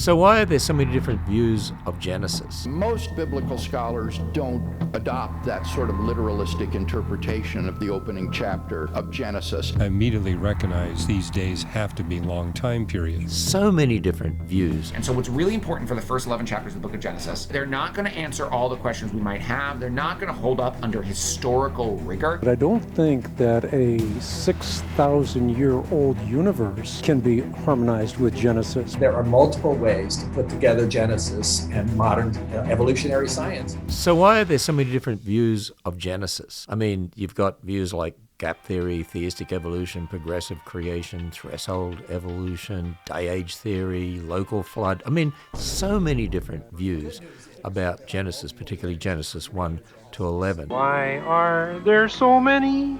So why are there so many different views of Genesis? Most biblical scholars don't adopt that sort of literalistic interpretation of the opening chapter of Genesis. I immediately recognize these days have to be long time periods. So many different views. And so what's really important for the first 11 chapters of the book of Genesis, they're not going to answer all the questions we might have. They're not going to hold up under historical rigor. But I don't think that a 6,000-year-old universe can be harmonized with Genesis. There are multiple ways to put together Genesis and modern evolutionary science. So why are there so many different views of Genesis? I mean, you've got views like gap theory, theistic evolution, progressive creation, threshold evolution, day-age theory, local flood. I mean, so many different views about Genesis, particularly Genesis 1 to 11. Why are there so many?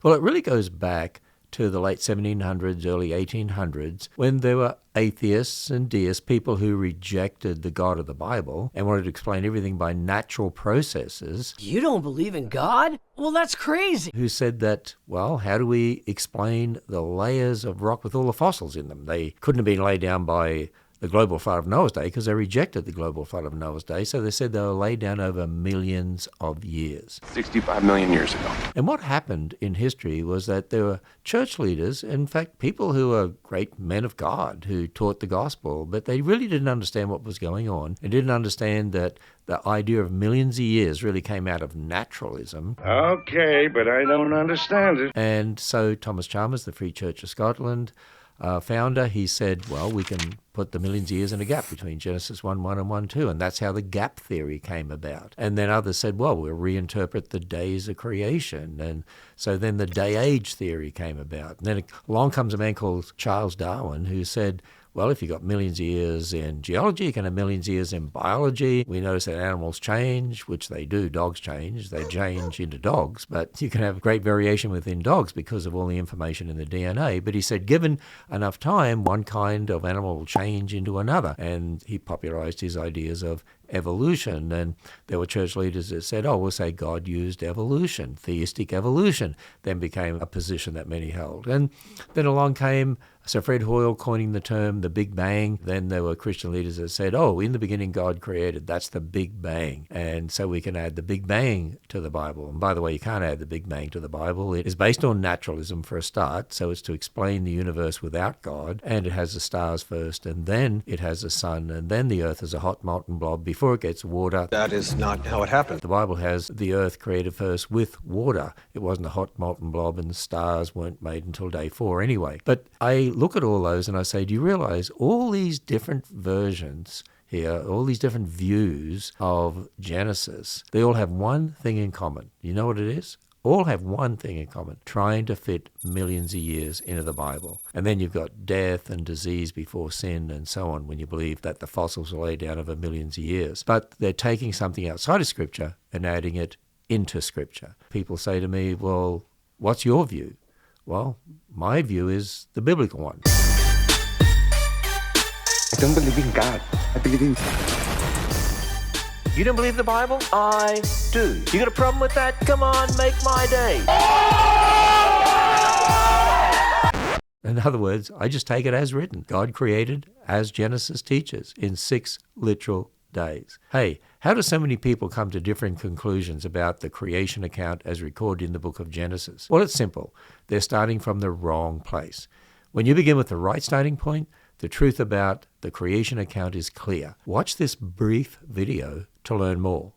Well, it really goes back to the late 1700s, early 1800s, when there were atheists and deists, people who rejected the God of the Bible and wanted to explain everything by natural processes. You don't believe in God? Well, that's crazy. Who said that, well, how do we explain the layers of rock with all the fossils in them? They couldn't have been laid down by the global flood of Noah's day because they rejected the global flood of Noah's day. So they said they were laid down over millions of years. 65 million years ago. And what happened in history was that there were church leaders, in fact, people who were great men of God who taught the gospel, but they really didn't understand what was going on and didn't understand that the idea of millions of years really came out of naturalism. Okay, but I don't understand it. And so Thomas Chalmers, the Free Church of Scotland, founder, he said, well, we can put the millions of years in a gap between Genesis 1:1 and 1:2, and that's how the gap theory came about. And then others said, well, we'll reinterpret the days of creation. And so then the day-age theory came about. And then along comes a man called Charles Darwin who said, well, if you've got millions of years in geology, you can have millions of years in biology. We notice that animals change, which they do. Dogs change. They change into dogs. But you can have great variation within dogs because of all the information in the DNA. But he said, given enough time, one kind of animal will change into another. And he popularized his ideas of evolution. And there were church leaders that said, oh, we'll say God used evolution. Theistic evolution then became a position that many held. And then along came Sir Fred Hoyle coining the term the Big Bang. Then there were Christian leaders that said, oh, in the beginning God created. That's the Big Bang. And so we can add the Big Bang to the Bible. And by the way, you can't add the Big Bang to the Bible. It is based on naturalism for a start. So it's to explain the universe without God. And it has the stars first. And then it has the sun. And then the earth is a hot molten blob before it gets water. That is not how it happened. The Bible has the earth created first with water. It wasn't a hot molten blob, and the stars weren't made until day 4 anyway. But I look at all those and I say, do you realize all these different versions here, all these different views of Genesis, they all have one thing in common. You know what it is? All have one thing in common, trying to fit millions of years into the Bible. And then you've got death and disease before sin and so on when you believe that the fossils are laid down over millions of years. But they're taking something outside of Scripture and adding it into Scripture. People say to me, well, what's your view? Well, my view is the biblical one. I don't believe in God. I believe in... You don't believe the Bible? I do. You got a problem with that? Come on, make my day. In other words, I just take it as written. God created as Genesis teaches in 6 literal days. Hey, how do so many people come to different conclusions about the creation account as recorded in the book of Genesis? Well, it's simple. They're starting from the wrong place. When you begin with the right starting point, the truth about the creation account is clear. Watch this brief video to learn more.